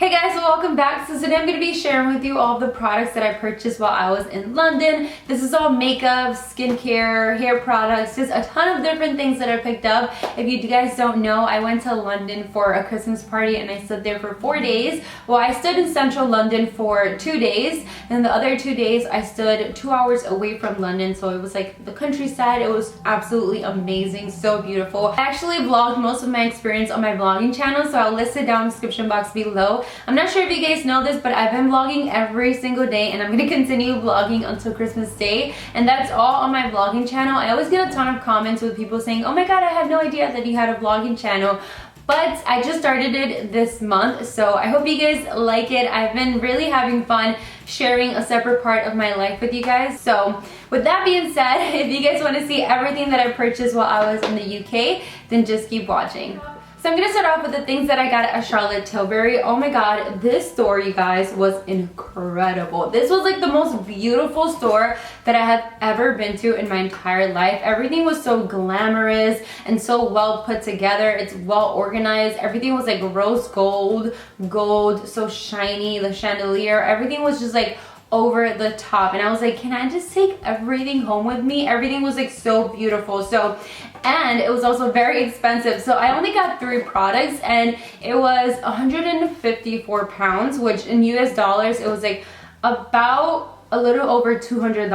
Hey guys, welcome back. So today I'm going to be sharing with you all the products that I purchased while I was in London. This is all makeup, skincare, hair products, just a ton of different things that I picked up. If you guys don't know, I went to London for a Christmas party and I stood there for 4 days. Well, I stood in central London for 2 days, and the other 2 days I stood 2 hours away from London, so it was like the countryside. It was absolutely amazing, so beautiful. I actually vlogged most of my experience on my vlogging channel, so I'll list it down in the description box below. I'm not sure if you guys know this, but I've been vlogging every single day and I'm going to continue vlogging until Christmas Day, and that's all on my vlogging channel. I always get a ton of comments with people saying, oh my god, I had no idea that you had a vlogging channel. But I just started it this month, so I hope you guys like it. I've been really having fun sharing a separate part of my life with you guys. So with that being said, if you guys want to see everything that I purchased while I was in the UK, then just keep watching. So I'm going to start off with the things that I got at Charlotte Tilbury. Oh my god, this store, you guys, was incredible. This was like the most beautiful store that I have ever been to in my entire life. Everything was so glamorous and so well put together. It's well organized. Everything was like rose gold, so shiny. The chandelier, everything was just like over the top, and I was like, can I just take everything home with me? Everything was like so beautiful. So, and it was also very expensive, so I only got 3 products and it was 154 pounds, which in US dollars it was like about a little over $200.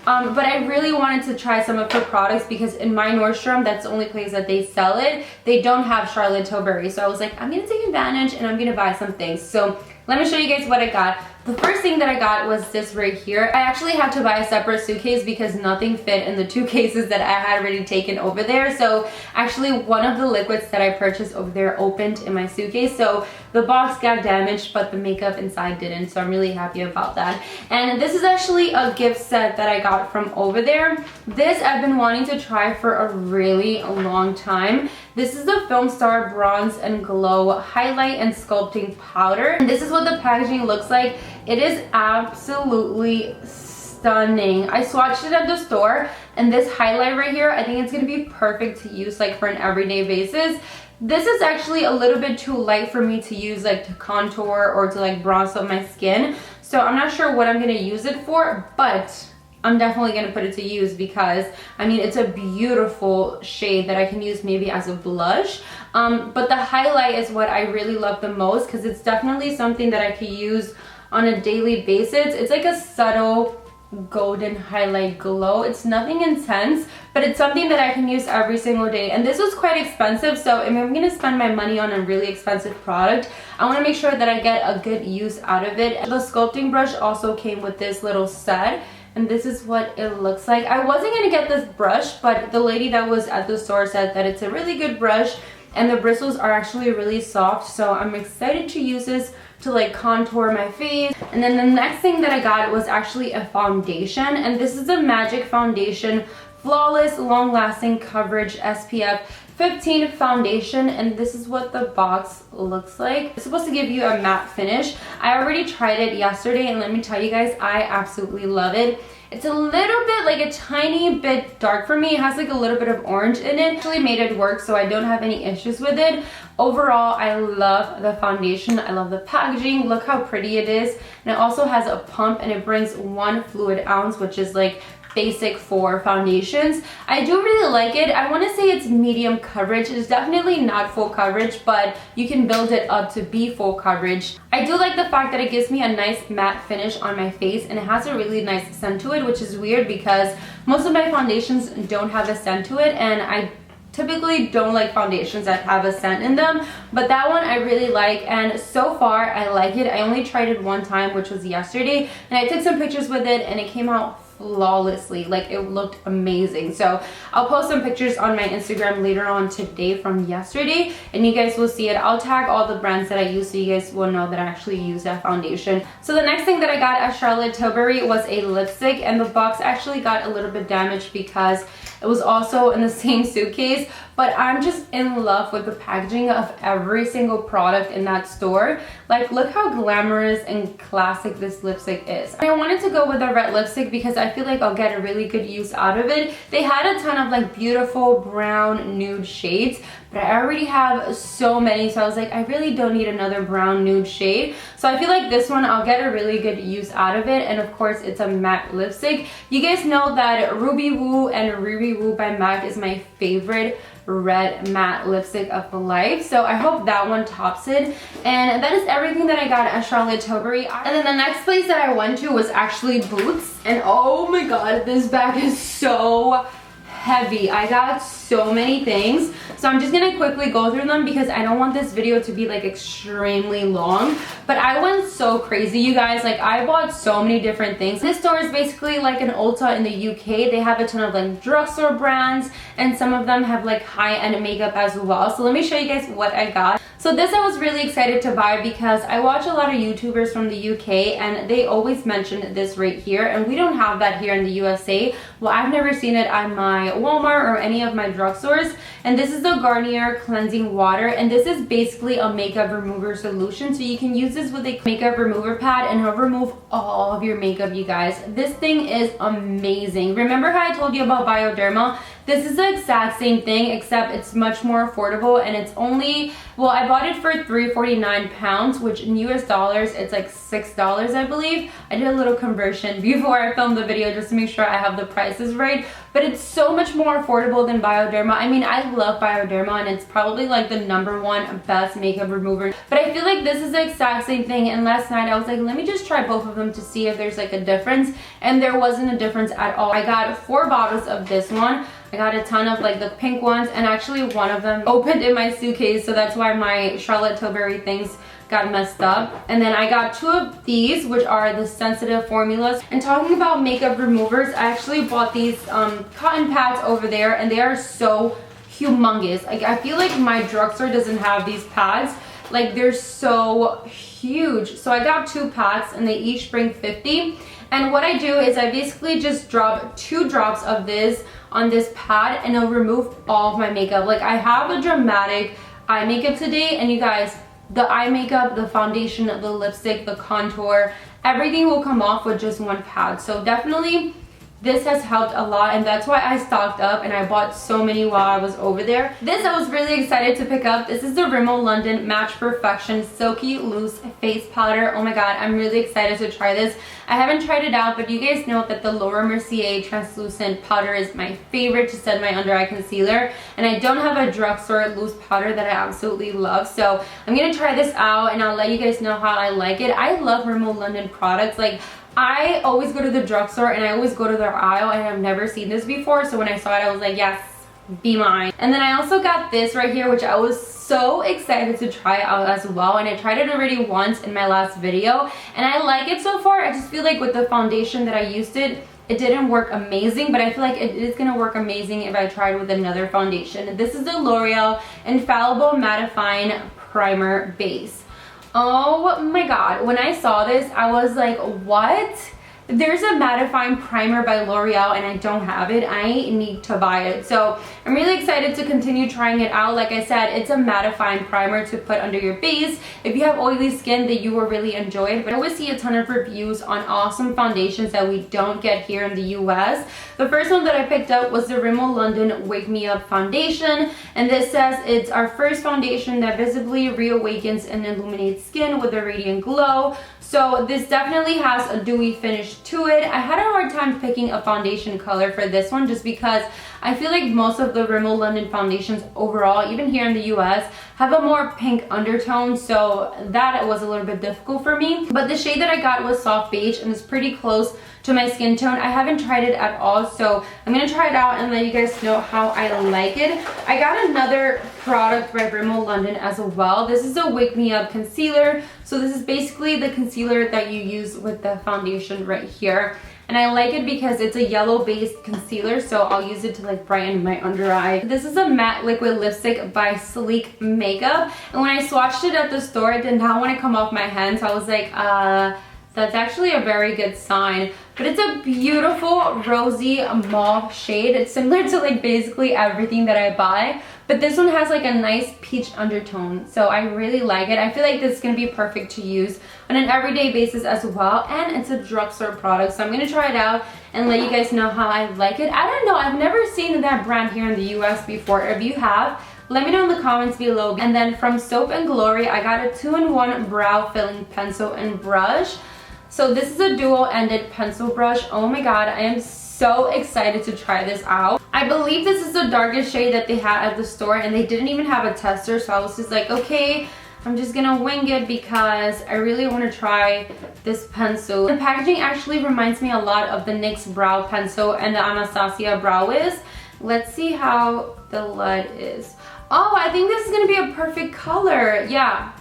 But I really wanted to try some of her products because in my Nordstrom, that's the only place that they sell it. They don't have Charlotte Tilbury, so I was like, I'm gonna take advantage and I'm gonna buy some things. So let me show you guys what I got. The first thing that I got was this right here. I actually had to buy a separate suitcase because nothing fit in the 2 cases that I had already taken over there. So actually one of the liquids that I purchased over there opened in my suitcase. So the box got damaged, but the makeup inside didn't. So I'm really happy about that. And this is actually a gift set that I got from over there. This I've been wanting to try for a really long time. This is the Film Star Bronze and Glow Highlight and Sculpting Powder. And this is what the packaging looks like. It is absolutely stunning. I swatched it at the store, and this highlight right here, I think it's going to be perfect to use like for an everyday basis. This is actually a little bit too light for me to use like to contour or to like bronze up my skin. So I'm not sure what I'm going to use it for, but I'm definitely going to put it to use because, I mean, it's a beautiful shade that I can use maybe as a blush. But the highlight is what I really love the most because it's definitely something that I could use on a daily basis. It's like a subtle golden highlight glow. It's nothing intense, but it's something that I can use every single day. And this was quite expensive, so if I'm going to spend my money on a really expensive product, I want to make sure that I get a good use out of it. The sculpting brush also came with this little set, and this is what it looks like. I wasn't going to get this brush, but the lady that was at the store said that it's a really good brush and the bristles are actually really soft, so I'm excited to use this to like contour my face. And then the next thing that I got was actually a foundation, and this is the Magic Foundation Flawless Long Lasting Coverage SPF 15 foundation, and this is what the box looks like. It's supposed to give you a matte finish. I already tried it yesterday, and let me tell you guys, I absolutely love it. It's a little bit, like a tiny bit dark for me. It has like a little bit of orange in it. Actually made it work, so I don't have any issues with it. Overall, I love the foundation. I love the packaging. Look how pretty it is. And it also has a pump, and it brings 1 fluid ounce, which is like basic for foundations. I do really like it. I want to say it's medium coverage. It's definitely not full coverage, but you can build it up to be full coverage. I do like the fact that it gives me a nice matte finish on my face, and it has a really nice scent to it, which is weird because most of my foundations don't have a scent to it, and I typically don't like foundations that have a scent in them, but that one I really like, and so far I like it. I only tried it one time, which was yesterday, and I took some pictures with it and it came out flawlessly. Like, it looked amazing. So I'll post some pictures on my Instagram later on today from yesterday, and you guys will see it. I'll tag all the brands that I use so you guys will know that I actually use that foundation. So the next thing that I got at Charlotte Tilbury was a lipstick, and the box actually got a little bit damaged because it was also in the same suitcase, but I'm just in love with the packaging of every single product in that store. Like, look how glamorous and classic this lipstick is. I wanted to go with a red lipstick because I feel like I'll get a really good use out of it. They had a ton of like beautiful brown nude shades, but I already have so many, so I was like, I really don't need another brown nude shade. So I feel like this one I'll get a really good use out of it. And of course it's a matte lipstick. You guys know that Ruby Woo and Riri Woo by MAC is my favorite red matte lipstick of life, so I hope that one tops it. And that is everything that I got at Charlotte Tilbury. And then the next place that I went to was actually Boots, and oh my god, this bag is so heavy. I got so many things, so I'm just gonna quickly go through them because I don't want this video to be like extremely long. But I went so crazy, you guys. Like, I bought so many different things. This store is basically like an Ulta in the UK. They have a ton of like drugstore brands, and some of them have like high-end makeup as well. So let me show you guys what I got. So this I was really excited to buy because I watch a lot of YouTubers from the UK and they always mention this right here, and we don't have that here in the USA. Well, I've never seen it at my Walmart or any of my drugstores. And this is the Garnier cleansing water, and this is basically a makeup remover solution. So you can use this with a makeup remover pad and it'll remove all of your makeup, you guys. This thing is amazing. Remember how I told you about Bioderma? This is the exact same thing, except it's much more affordable, and it's only, well, I bought it for £3.49, which in US dollars it's like $6, I believe. I did a little conversion before I filmed the video just to make sure I have the prices right, but it's so much more affordable than Bioderma. I mean, I love Bioderma and it's probably like the #1 best makeup remover, but I feel like this is the exact same thing. And last night I was like, let me just try both of them to see if there's like a difference, and there wasn't a difference at all. I got 4 bottles of this one. I got a ton of like the pink ones, and actually one of them opened in my suitcase, so that's why my Charlotte Tilbury things got messed up. And then I got 2 of these, which are the sensitive formulas. And talking about makeup removers, I actually bought these cotton pads over there, and they are so humongous. Like, I feel like my drugstore doesn't have these pads. Like, they're so huge. So I got 2 packs, and they each bring 50. And what I do is I basically just drop 2 drops of this on this pad, and it'll remove all of my makeup. Like, I have a dramatic eye makeup today, and you guys, the eye makeup, the foundation, the lipstick, the contour, everything will come off with just 1 pad. So definitely this has helped a lot, and that's why I stocked up and I bought so many while I was over there. This I was really excited to pick up. This is the Rimmel London Match Perfection Silky Loose Face Powder. Oh my god, I'm really excited to try this. I haven't tried it out, but you guys know that the Laura Mercier translucent powder is my favorite to set my under eye concealer, and I don't have a drugstore loose powder that I absolutely love. So I'm gonna try this out and I'll let you guys know how I like it. I love Rimmel London products. Like, I always go to the drugstore and I always go to their aisle, and I've never seen this before, so when I saw it I was like, yes, be mine. And then I also got this right here, which I was so excited to try out as well, and I tried it already once in my last video and I like it so far. I just feel like with the foundation that I used it didn't work amazing, but I feel like it is gonna work amazing if I tried with another foundation. This is the L'Oreal Infallible Mattifying Primer Base. Oh my god, when I saw this I was like, what? There's a mattifying primer by L'Oreal and I don't have it. I need to buy it. So I'm really excited to continue trying it out. Like I said, it's a mattifying primer to put under your base if you have oily skin that you will really enjoy it. But I always see a ton of reviews on awesome foundations that we don't get here in the US. The first one that I picked up was the Rimmel London Wake Me Up Foundation, and this says it's our first foundation that visibly reawakens and illuminates skin with a radiant glow. So this definitely has a dewy finish to it. I had a hard time picking a foundation color for this one just because I feel like most of the Rimmel London foundations overall, even here in the US, have a more pink undertone, so that was a little bit difficult for me. But the shade that I got was soft beige and it's pretty close to my skin tone. I haven't tried it at all, so I'm gonna try it out and let you guys know how I like it. I got another product by Rimmel London as well. This is a Wake Me Up concealer. So this is basically the concealer that you use with the foundation right here. And I like it because it's a yellow based concealer, so I'll use it to like brighten my under eye. This is a matte liquid lipstick by Sleek Makeup, and when I swatched it at the store it did not want to come off my hand, so I was like, that's actually a very good sign. But it's a beautiful rosy mauve shade. It's similar to like basically everything that I buy, but this one has like a nice peach undertone, so I really like it. I feel like this is gonna be perfect to use on an everyday basis as well, and it's a drugstore product, so I'm gonna try it out and let you guys know how I like it. I don't know, I've never seen that brand here in the US before. If you have, Let me know in the comments below. And then from Soap & Glory, I got a 2-in-1 brow filling pencil and brush. So this is a dual-ended pencil brush. Oh my god, I am so excited to try this out. I believe this is the darkest shade that they had at the store, and they didn't even have a tester, so I was just like, okay, I'm just gonna wing it because I really want to try this pencil. The packaging actually reminds me a lot of the NYX brow pencil and the Anastasia Brow Wiz. Let's see how the lead is. Oh, I think this is gonna be a perfect color. Yeah,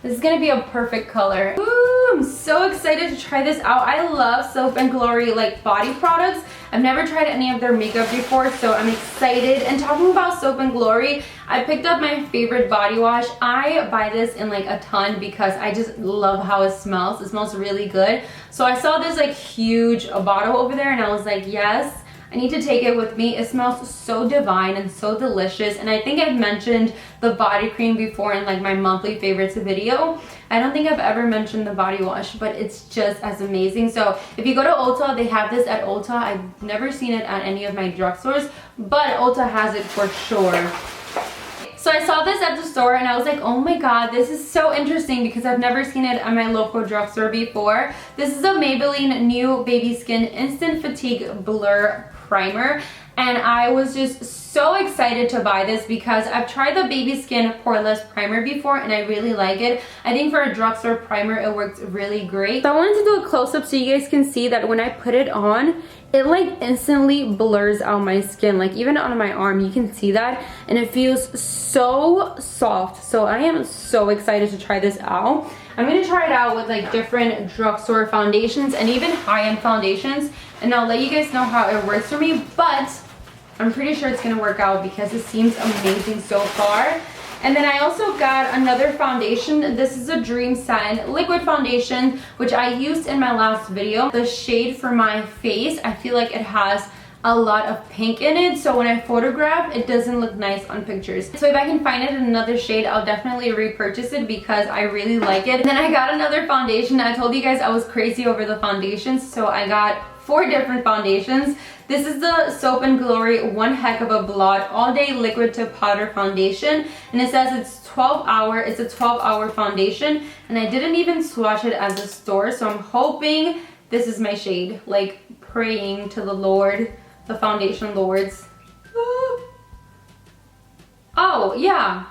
this is gonna be a perfect color. Ooh, I'm so excited to try this out. I love Soap & Glory like body products. I've never tried any of their makeup before, so I'm excited. And talking about Soap & Glory, I picked up my favorite body wash. I buy this in like a ton because I just love how it smells. It smells really good. So I saw this like huge bottle over there and I was like, yes, I need to take it with me. It smells so divine and so delicious. And I think I've mentioned the body cream before in like my monthly favorites video. I don't think I've ever mentioned the body wash, but it's just as amazing. So if you go to Ulta, they have this at Ulta. I've never seen it at any of my drugstores, but Ulta has it for sure. So I saw this at the store and I was like, oh my god, this is so interesting because I've never seen it at my local drugstore before. This is a Maybelline New Baby Skin Instant Fatigue Blur Primer, and I was just so excited to buy this because I've tried the Baby Skin Poreless Primer before and I really like it. I think for a drugstore primer it works really great. So I wanted to do a close-up so you guys can see that when I put it on, it like instantly blurs out my skin. Like even on my arm you can see that, and it feels so soft. So I am so excited to try this out. I'm gonna try it out with like different drugstore foundations and even high-end foundations, and I'll let you guys know how it works for me, but I'm pretty sure it's gonna work out because it seems amazing so far. And then I also got another foundation. This is a Dream Satin liquid foundation, which I used in my last video. The shade for my face, I feel like it has a lot of pink in it, so when I photograph it doesn't look nice on pictures. So if I can find it in another shade, I'll definitely repurchase it because I really like it. And then I got another foundation. I told you guys I was crazy over the foundations, so I got 4 different foundations. This is the Soap & Glory One Heck of a Blot All Day Liquid to Powder Foundation, and it says it's 12-hour. It's a 12-hour foundation, and I didn't even swatch it at the store, so I'm hoping this is my shade, like praying to the Lord, the foundation lords. Oh yeah,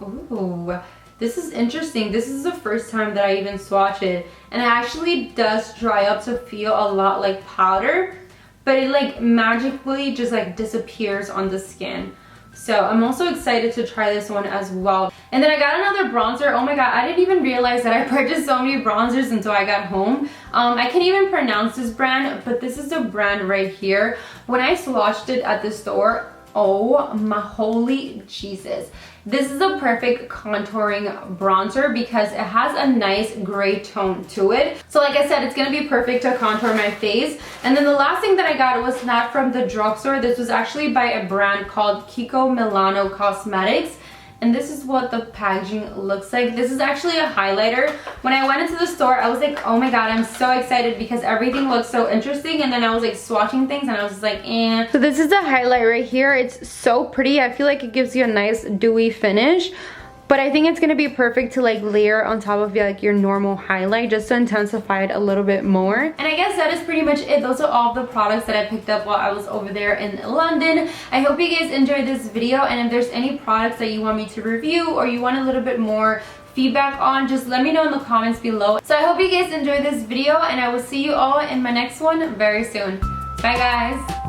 ooh, this is interesting. This is the first time that I even swatch it, and it actually does dry up to feel a lot like powder, but it like magically just like disappears on the skin. So I'm also excited to try this one as well. And then I got another bronzer. Oh my god, I didn't even realize that I purchased so many bronzers until I got home. I can't even pronounce this brand, but this is the brand right here. When I swatched it at the store, oh my holy Jesus. This is a perfect contouring bronzer because it has a nice gray tone to it. So like I said, it's gonna be perfect to contour my face. And then the last thing that I got was not from the drugstore. This was actually by a brand called Kiko Milano Cosmetics. And this is what the packaging looks like. This is actually a highlighter. When I went into the store, I was like, oh my god, I'm so excited because everything looks so interesting. And then I was like swatching things and I was just like, eh. So this is the highlight right here. It's so pretty. I feel like it gives you a nice dewy finish. But I think it's gonna be perfect to like layer on top of like your normal highlight just to intensify it a little bit more. And I guess that is pretty much it. Those are all the products that I picked up while I was over there in London. I hope you guys enjoyed this video, and if there's any products that you want me to review or you want a little bit more feedback on, just let me know in the comments below. So I hope you guys enjoyed this video, and I will see you all in my next one very soon. Bye guys!